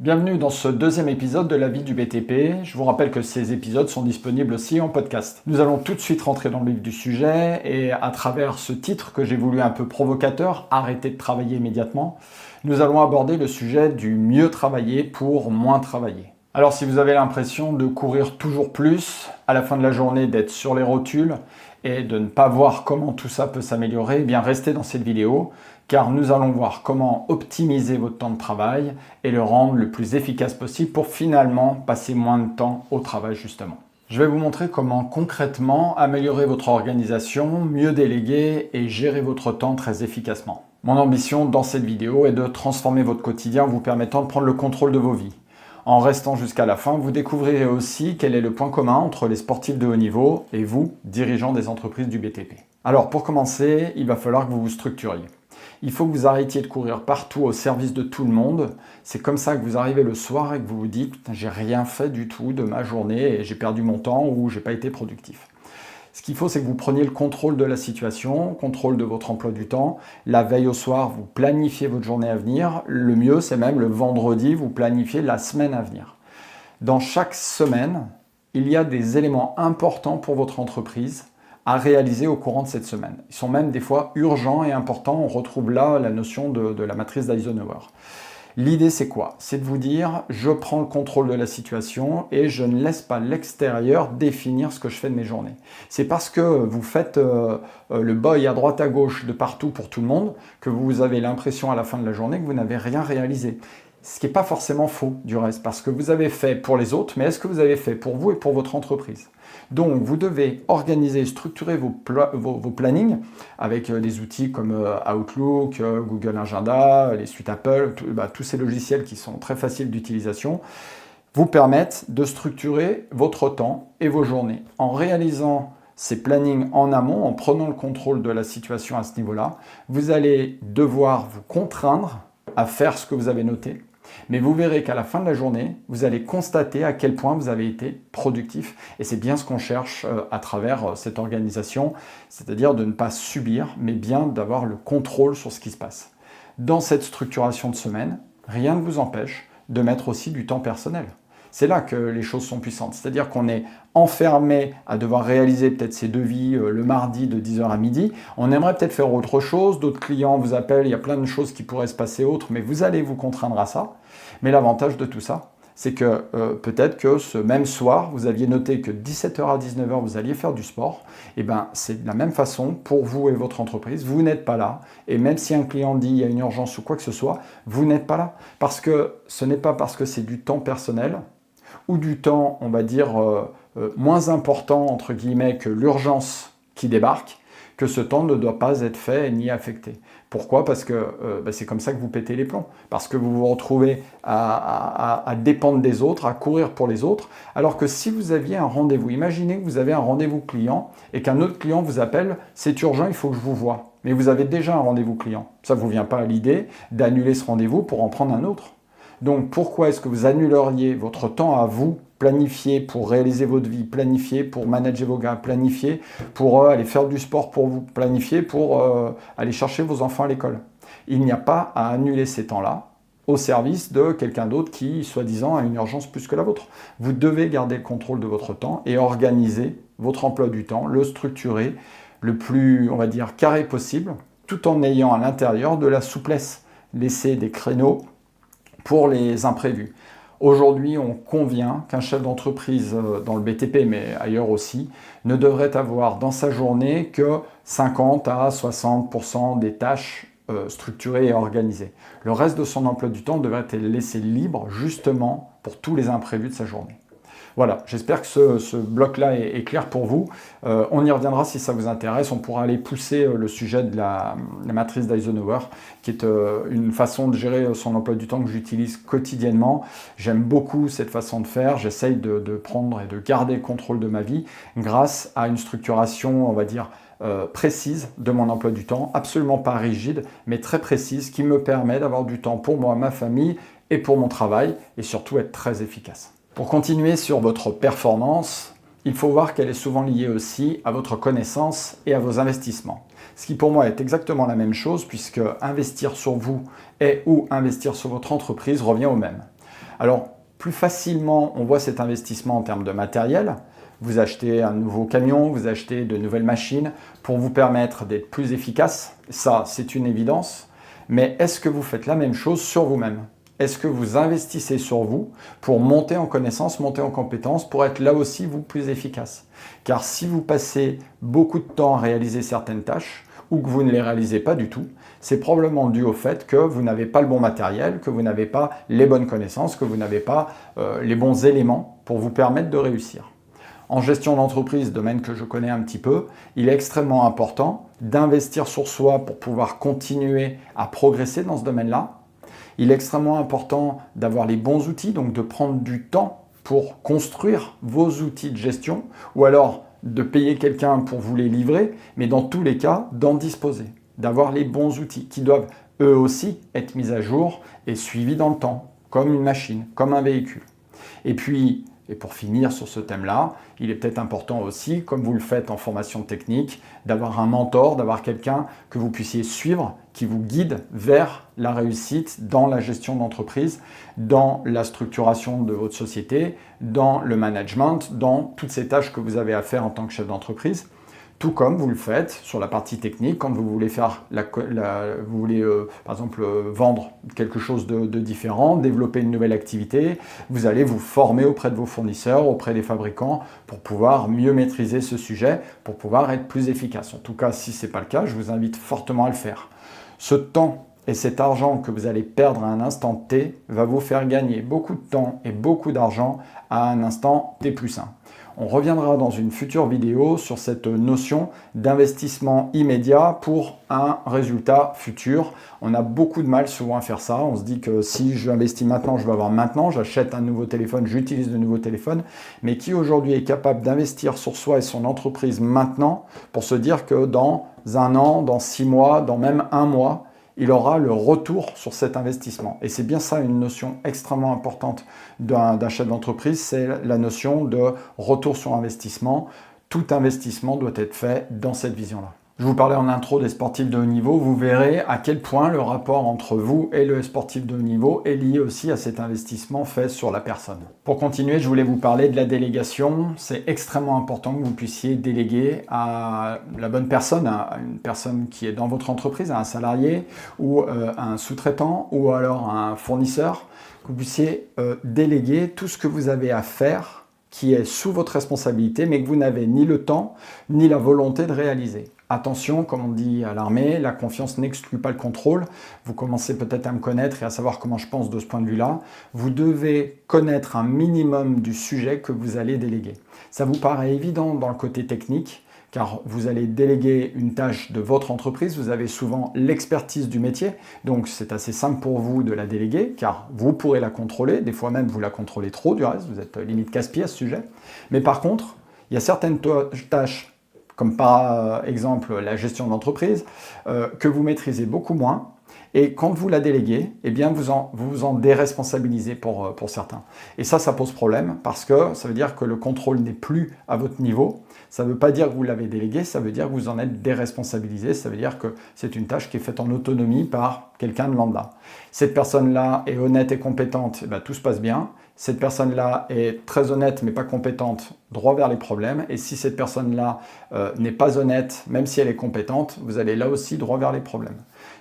Bienvenue dans ce deuxième épisode de la vie du BTP. Je vous rappelle que ces épisodes sont disponibles aussi en podcast. Nous allons tout de suite rentrer dans le vif du sujet et à travers ce titre que j'ai voulu un peu provocateur, arrêter de travailler immédiatement, nous allons aborder le sujet du mieux travailler pour moins travailler. Alors si vous avez l'impression de courir toujours plus, à la fin de la journée d'être sur les rotules et de ne pas voir comment tout ça peut s'améliorer, eh bien restez dans cette vidéo car nous allons voir comment optimiser votre temps de travail et le rendre le plus efficace possible pour finalement passer moins de temps au travail justement. Je vais vous montrer comment concrètement améliorer votre organisation, mieux déléguer et gérer votre temps très efficacement. Mon ambition dans cette vidéo est de transformer votre quotidien en vous permettant de prendre le contrôle de vos vies. En restant jusqu'à la fin, vous découvrirez aussi quel est le point commun entre les sportifs de haut niveau et vous, dirigeants des entreprises du BTP. Alors pour commencer, il va falloir que vous vous structuriez. Il faut que vous arrêtiez de courir partout au service de tout le monde. C'est comme ça que vous arrivez le soir et que vous vous dites « j'ai rien fait du tout de ma journée et j'ai perdu mon temps ou j'ai pas été productif ». Ce qu'il faut, c'est que vous preniez le contrôle de la situation, contrôle de votre emploi du temps. La veille au soir, vous planifiez votre journée à venir. Le mieux, c'est même le vendredi, vous planifiez la semaine à venir. Dans chaque semaine, il y a des éléments importants pour votre entreprise à réaliser au courant de cette semaine. Ils sont même des fois urgents et importants. On retrouve là la notion de la matrice d'Eisenhower. L'idée, c'est quoi? C'est de vous dire, je prends le contrôle de la situation et je ne laisse pas l'extérieur définir ce que je fais de mes journées. C'est parce que vous faites le boy à droite à gauche de partout pour tout le monde que vous avez l'impression à la fin de la journée que vous n'avez rien réalisé. Ce qui n'est pas forcément faux du reste, parce que vous avez fait pour les autres, mais est-ce que vous avez fait pour vous et pour votre entreprise? Donc, vous devez organiser et structurer vos plannings avec des outils comme Outlook, Google Agenda, les suites Apple, tous ces logiciels qui sont très faciles d'utilisation, vous permettent de structurer votre temps et vos journées. En réalisant ces plannings en amont, en prenant le contrôle de la situation à ce niveau-là, vous allez devoir vous contraindre à faire ce que vous avez noté. Mais vous verrez qu'à la fin de la journée, vous allez constater à quel point vous avez été productif. Et c'est bien ce qu'on cherche à travers cette organisation, c'est-à-dire de ne pas subir, mais bien d'avoir le contrôle sur ce qui se passe. Dans cette structuration de semaine, rien ne vous empêche de mettre aussi du temps personnel. C'est là que les choses sont puissantes. C'est-à-dire qu'on est enfermé à devoir réaliser peut-être ses devis le mardi de 10h à midi. On aimerait peut-être faire autre chose. D'autres clients vous appellent. Il y a plein de choses qui pourraient se passer autres, mais vous allez vous contraindre à ça. Mais l'avantage de tout ça, c'est que peut-être que ce même soir, vous aviez noté que 17h à 19h, vous alliez faire du sport. Et bien, c'est de la même façon pour vous et votre entreprise. Vous n'êtes pas là. Et même si un client dit il y a une urgence ou quoi que ce soit, vous n'êtes pas là. Parce que ce n'est pas parce que c'est du temps personnel ou du temps, on va dire, moins important, entre guillemets, que l'urgence qui débarque, que ce temps ne doit pas être fait ni affecté. Pourquoi? Parce que c'est comme ça que vous pétez les plombs. Parce que vous vous retrouvez à dépendre des autres, à courir pour les autres, alors que si vous aviez un rendez-vous, imaginez que vous avez un rendez-vous client et qu'un autre client vous appelle, c'est urgent, il faut que je vous voie. Mais vous avez déjà un rendez-vous client. Ça ne vous vient pas à l'idée d'annuler ce rendez-vous pour en prendre un autre. Donc pourquoi est-ce que vous annuleriez votre temps à vous, planifier pour réaliser votre vie, planifier pour manager vos gars, planifier pour aller faire du sport pour vous, planifier pour aller chercher vos enfants à l'école? Il n'y a pas à annuler ces temps-là au service de quelqu'un d'autre qui, soi-disant, a une urgence plus que la vôtre. Vous devez garder le contrôle de votre temps et organiser votre emploi du temps, le structurer le plus, on va dire, carré possible, tout en ayant à l'intérieur de la souplesse. Laisser des créneaux pour les imprévus. Aujourd'hui, on convient qu'un chef d'entreprise dans le BTP, mais ailleurs aussi, ne devrait avoir dans sa journée que 50 à 60% des tâches structurées et organisées. Le reste de son emploi du temps devrait être laissé libre justement pour tous les imprévus de sa journée. Voilà, j'espère que ce bloc-là est clair pour vous. On y reviendra si ça vous intéresse. On pourra aller pousser le sujet de la matrice d'Eisenhower, qui est une façon de gérer son emploi du temps que j'utilise quotidiennement. J'aime beaucoup cette façon de faire. J'essaye de prendre et de garder le contrôle de ma vie grâce à une structuration, on va dire, précise de mon emploi du temps, absolument pas rigide, mais très précise, qui me permet d'avoir du temps pour moi, ma famille et pour mon travail, et surtout être très efficace. Pour continuer sur votre performance, il faut voir qu'elle est souvent liée aussi à votre connaissance et à vos investissements. Ce qui pour moi est exactement la même chose puisque investir sur vous et ou investir sur votre entreprise revient au même. Alors, plus facilement, on voit cet investissement en termes de matériel. Vous achetez un nouveau camion, vous achetez de nouvelles machines pour vous permettre d'être plus efficace. Ça, c'est une évidence. Mais est-ce que vous faites la même chose sur vous-même? Est-ce que vous investissez sur vous pour monter en connaissance, monter en compétence, pour être là aussi, vous, plus efficace? Car si vous passez beaucoup de temps à réaliser certaines tâches, ou que vous ne les réalisez pas du tout, c'est probablement dû au fait que vous n'avez pas le bon matériel, que vous n'avez pas les bonnes connaissances, que vous n'avez pas les bons éléments pour vous permettre de réussir. En gestion d'entreprise, domaine que je connais un petit peu, il est extrêmement important d'investir sur soi pour pouvoir continuer à progresser dans ce domaine-là. Il est extrêmement important d'avoir les bons outils, donc de prendre du temps pour construire vos outils de gestion, ou alors de payer quelqu'un pour vous les livrer, mais dans tous les cas, d'en disposer, d'avoir les bons outils qui doivent eux aussi être mis à jour et suivis dans le temps, comme une machine, comme un véhicule. Et puis, et pour finir sur ce thème-là, il est peut-être important aussi, comme vous le faites en formation technique, d'avoir un mentor, d'avoir quelqu'un que vous puissiez suivre, qui vous guide vers la réussite dans la gestion d'entreprise, dans la structuration de votre société, dans le management, dans toutes ces tâches que vous avez à faire en tant que chef d'entreprise. Tout comme vous le faites sur la partie technique, quand vous voulez faire vous voulez par exemple vendre quelque chose de différent, développer une nouvelle activité, vous allez vous former auprès de vos fournisseurs, auprès des fabricants pour pouvoir mieux maîtriser ce sujet, pour pouvoir être plus efficace. En tout cas, si ce n'est pas le cas, je vous invite fortement à le faire. Ce temps et cet argent que vous allez perdre à un instant T va vous faire gagner beaucoup de temps et beaucoup d'argent à un instant T plus 1. On reviendra dans une future vidéo sur cette notion d'investissement immédiat pour un résultat futur. On a beaucoup de mal souvent à faire ça. On se dit que si j'investis maintenant, je vais avoir maintenant. J'achète un nouveau téléphone, j'utilise de nouveaux téléphones. Mais qui aujourd'hui est capable d'investir sur soi et son entreprise maintenant pour se dire que dans un an, dans 6 mois, dans même un mois, il aura le retour sur cet investissement. Et c'est bien ça une notion extrêmement importante d'un chef d'entreprise, c'est la notion de retour sur investissement. Tout investissement doit être fait dans cette vision-là. Je vous parlais en intro des sportifs de haut niveau, vous verrez à quel point le rapport entre vous et le sportif de haut niveau est lié aussi à cet investissement fait sur la personne. Pour continuer, je voulais vous parler de la délégation. C'est extrêmement important que vous puissiez déléguer à la bonne personne, à une personne qui est dans votre entreprise, à un salarié ou à un sous-traitant ou alors à un fournisseur, que vous puissiez déléguer tout ce que vous avez à faire qui est sous votre responsabilité mais que vous n'avez ni le temps ni la volonté de réaliser. Attention, comme on dit à l'armée, la confiance n'exclut pas le contrôle. Vous commencez peut-être à me connaître et à savoir comment je pense de ce point de vue-là. Vous devez connaître un minimum du sujet que vous allez déléguer. Ça vous paraît évident dans le côté technique, car vous allez déléguer une tâche de votre entreprise, vous avez souvent l'expertise du métier, donc c'est assez simple pour vous de la déléguer, car vous pourrez la contrôler, des fois même vous la contrôlez trop du reste, vous êtes limite casse-pied à ce sujet. Mais par contre, il y a certaines tâches, comme par exemple la gestion d'entreprise, que vous maîtrisez beaucoup moins. Et quand vous la déléguez, eh bien vous vous en déresponsabilisez pour certains. Et ça pose problème parce que ça veut dire que le contrôle n'est plus à votre niveau. Ça ne veut pas dire que vous l'avez délégué, ça veut dire que vous en êtes déresponsabilisé. Ça veut dire que c'est une tâche qui est faite en autonomie par quelqu'un de lambda. Cette personne-là est honnête et compétente, eh bien, tout se passe bien. Cette personne-là est très honnête mais pas compétente, droit vers les problèmes. Et si cette personne-là n'est pas honnête, même si elle est compétente, vous allez là aussi droit vers les problèmes.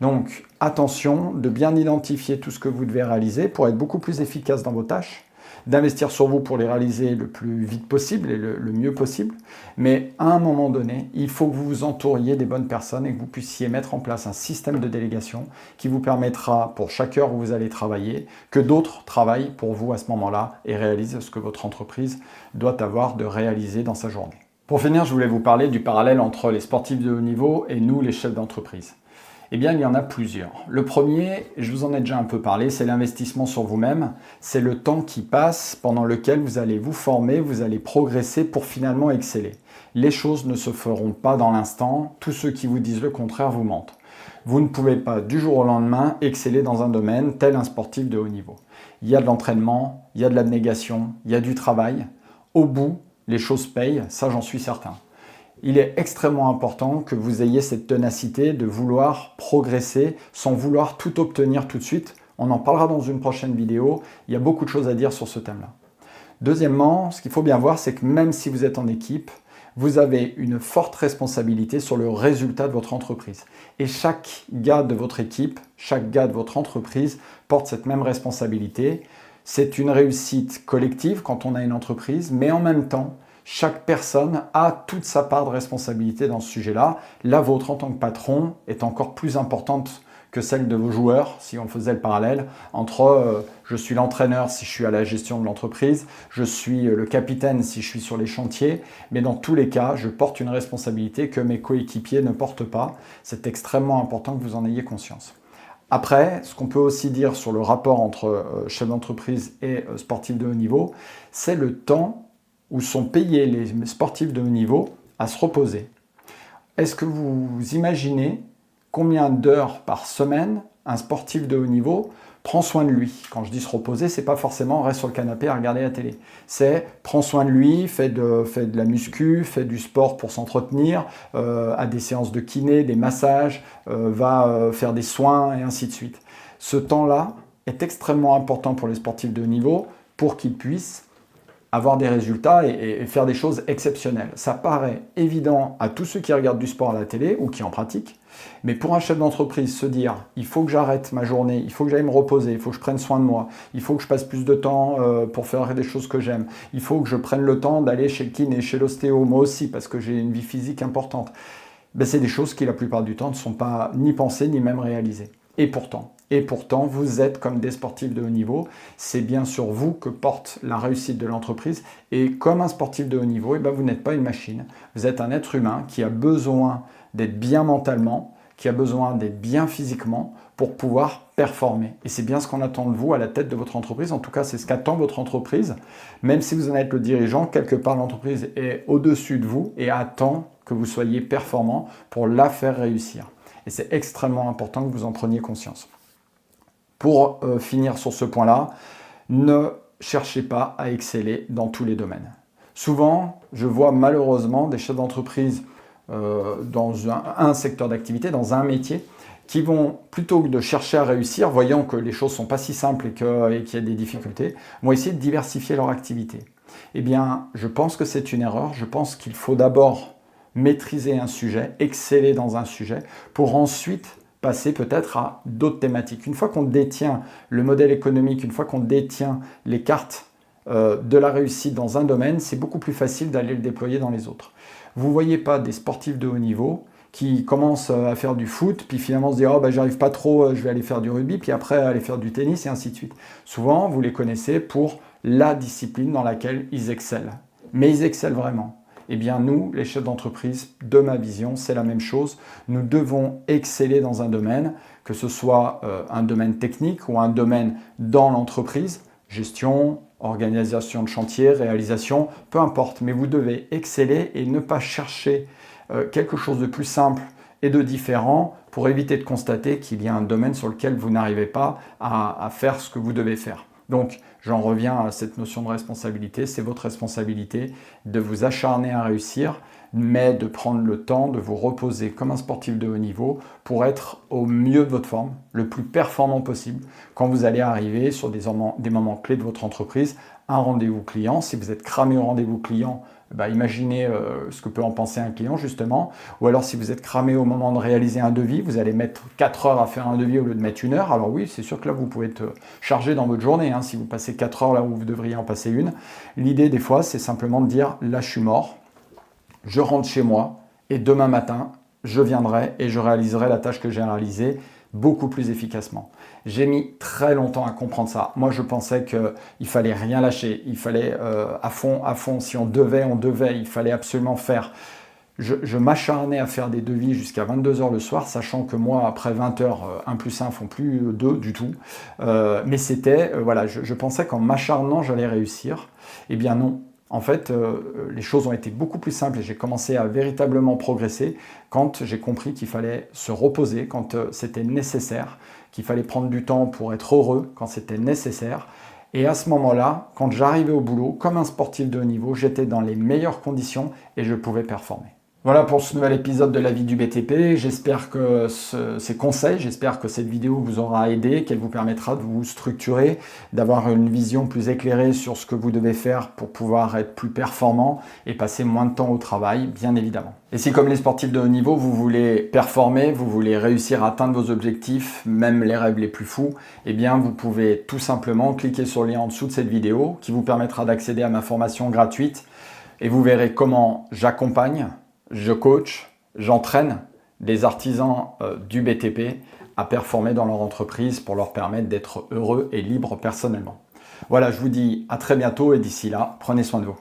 Donc attention de bien identifier tout ce que vous devez réaliser pour être beaucoup plus efficace dans vos tâches, d'investir sur vous pour les réaliser le plus vite possible et le mieux possible. Mais à un moment donné, il faut que vous vous entouriez des bonnes personnes et que vous puissiez mettre en place un système de délégation qui vous permettra, pour chaque heure où vous allez travailler, que d'autres travaillent pour vous à ce moment-là et réalisent ce que votre entreprise doit avoir de réaliser dans sa journée. Pour finir, je voulais vous parler du parallèle entre les sportifs de haut niveau et nous, les chefs d'entreprise. Eh bien, il y en a plusieurs. Le premier, je vous en ai déjà un peu parlé, c'est l'investissement sur vous-même. C'est le temps qui passe pendant lequel vous allez vous former, vous allez progresser pour finalement exceller. Les choses ne se feront pas dans l'instant. Tous ceux qui vous disent le contraire vous mentent. Vous ne pouvez pas du jour au lendemain exceller dans un domaine tel un sportif de haut niveau. Il y a de l'entraînement, il y a de l'abnégation, il y a du travail. Au bout, les choses payent, ça j'en suis certain. Il est extrêmement important que vous ayez cette ténacité de vouloir progresser sans vouloir tout obtenir tout de suite. On en parlera dans une prochaine vidéo. Il y a beaucoup de choses à dire sur ce thème-là. Deuxièmement, ce qu'il faut bien voir, c'est que même si vous êtes en équipe, vous avez une forte responsabilité sur le résultat de votre entreprise. Et chaque gars de votre équipe, chaque gars de votre entreprise porte cette même responsabilité. C'est une réussite collective quand on a une entreprise, mais en même temps, chaque personne a toute sa part de responsabilité dans ce sujet-là. La vôtre en tant que patron est encore plus importante que celle de vos joueurs, si on faisait le parallèle entre je suis l'entraîneur si je suis à la gestion de l'entreprise, je suis le capitaine si je suis sur les chantiers, mais dans tous les cas, je porte une responsabilité que mes coéquipiers ne portent pas. C'est extrêmement important que vous en ayez conscience. Après, ce qu'on peut aussi dire sur le rapport entre chef d'entreprise et sportif de haut niveau, c'est le temps où sont payés les sportifs de haut niveau à se reposer. Est-ce que vous imaginez combien d'heures par semaine un sportif de haut niveau prend soin de lui? Quand je dis se reposer, c'est pas forcément reste sur le canapé à regarder la télé. C'est prend soin de lui, fait de la muscu, fait du sport pour s'entretenir, a des séances de kiné, des massages, va faire des soins et ainsi de suite. Ce temps-là est extrêmement important pour les sportifs de haut niveau pour qu'ils puissent avoir des résultats et faire des choses exceptionnelles. Ça paraît évident à tous ceux qui regardent du sport à la télé ou qui en pratiquent, mais pour un chef d'entreprise, se dire « il faut que j'arrête ma journée, il faut que j'aille me reposer, il faut que je prenne soin de moi, il faut que je passe plus de temps pour faire des choses que j'aime, il faut que je prenne le temps d'aller chez le kiné, chez l'ostéo, moi aussi, parce que j'ai une vie physique importante », c'est des choses qui la plupart du temps ne sont pas ni pensées ni même réalisées. Et pourtant, vous êtes comme des sportifs de haut niveau. C'est bien sur vous que porte la réussite de l'entreprise. Et comme un sportif de haut niveau, vous n'êtes pas une machine. Vous êtes un être humain qui a besoin d'être bien mentalement, qui a besoin d'être bien physiquement pour pouvoir performer. Et c'est bien ce qu'on attend de vous à la tête de votre entreprise. En tout cas, c'est ce qu'attend votre entreprise. Même si vous en êtes le dirigeant, quelque part, l'entreprise est au-dessus de vous et attend que vous soyez performant pour la faire réussir. Et c'est extrêmement important que vous en preniez conscience. Pour finir sur ce point-là, ne cherchez pas à exceller dans tous les domaines. Souvent, je vois malheureusement des chefs d'entreprise dans un secteur d'activité, dans un métier, qui vont, plutôt que de chercher à réussir, voyant que les choses ne sont pas si simples et qu'il y a des difficultés, vont essayer de diversifier leur activité. Eh bien, je pense que c'est une erreur. Je pense qu'il faut d'abord maîtriser un sujet, exceller dans un sujet, pour ensuite passer peut-être à d'autres thématiques. Une fois qu'on détient le modèle économique, une fois qu'on détient les cartes de la réussite dans un domaine, c'est beaucoup plus facile d'aller le déployer dans les autres. Vous ne voyez pas des sportifs de haut niveau qui commencent à faire du foot, puis finalement se disent « oh, j'arrive pas trop, je vais aller faire du rugby », puis après aller faire du tennis, et ainsi de suite. Souvent, vous les connaissez pour la discipline dans laquelle ils excellent. Mais ils excellent vraiment. Eh bien, nous, les chefs d'entreprise, de ma vision, c'est la même chose. Nous devons exceller dans un domaine, que ce soit un domaine technique ou un domaine dans l'entreprise, gestion, organisation de chantier, réalisation, peu importe. Mais vous devez exceller et ne pas chercher quelque chose de plus simple et de différent pour éviter de constater qu'il y a un domaine sur lequel vous n'arrivez pas à faire ce que vous devez faire. Donc, j'en reviens à cette notion de responsabilité. C'est votre responsabilité de vous acharner à réussir, mais de prendre le temps de vous reposer comme un sportif de haut niveau pour être au mieux de votre forme, le plus performant possible quand vous allez arriver sur des moments clés de votre entreprise. Un rendez-vous client, si vous êtes cramé au rendez-vous client, imaginez ce que peut en penser un client justement, ou alors si vous êtes cramé au moment de réaliser un devis, vous allez mettre 4 heures à faire un devis au lieu de mettre 1 heure, alors oui, c'est sûr que là vous pouvez être chargé dans votre journée, si vous passez 4 heures là où vous devriez en passer 1. L'idée des fois, c'est simplement de dire, là je suis mort, je rentre chez moi, et demain matin, je viendrai et je réaliserai la tâche que j'ai réalisée beaucoup plus efficacement. J'ai mis très longtemps à comprendre ça. Moi, je pensais qu'il fallait rien lâcher, il fallait à fond, si on devait, il fallait absolument faire. Je m'acharnais à faire des devis jusqu'à 22 h le soir, sachant que moi, après 20 h, 1 plus 1 font plus 2 du tout. Mais c'était, je pensais qu'en m'acharnant, j'allais réussir. Eh bien non. En fait, les choses ont été beaucoup plus simples et j'ai commencé à véritablement progresser quand j'ai compris qu'il fallait se reposer quand c'était nécessaire, qu'il fallait prendre du temps pour être heureux quand c'était nécessaire. Et à ce moment-là, quand j'arrivais au boulot, comme un sportif de haut niveau, j'étais dans les meilleures conditions et je pouvais performer. Voilà pour ce nouvel épisode de la vie du BTP. J'espère que ces conseils, j'espère que cette vidéo vous aura aidé, qu'elle vous permettra de vous structurer, d'avoir une vision plus éclairée sur ce que vous devez faire pour pouvoir être plus performant et passer moins de temps au travail, bien évidemment. Et si comme les sportifs de haut niveau, vous voulez performer, vous voulez réussir à atteindre vos objectifs, même les rêves les plus fous, eh bien vous pouvez tout simplement cliquer sur le lien en dessous de cette vidéo qui vous permettra d'accéder à ma formation gratuite et vous verrez comment j'accompagne, je coach, j'entraîne des artisans du BTP à performer dans leur entreprise pour leur permettre d'être heureux et libres personnellement. Voilà, je vous dis à très bientôt et d'ici là, prenez soin de vous.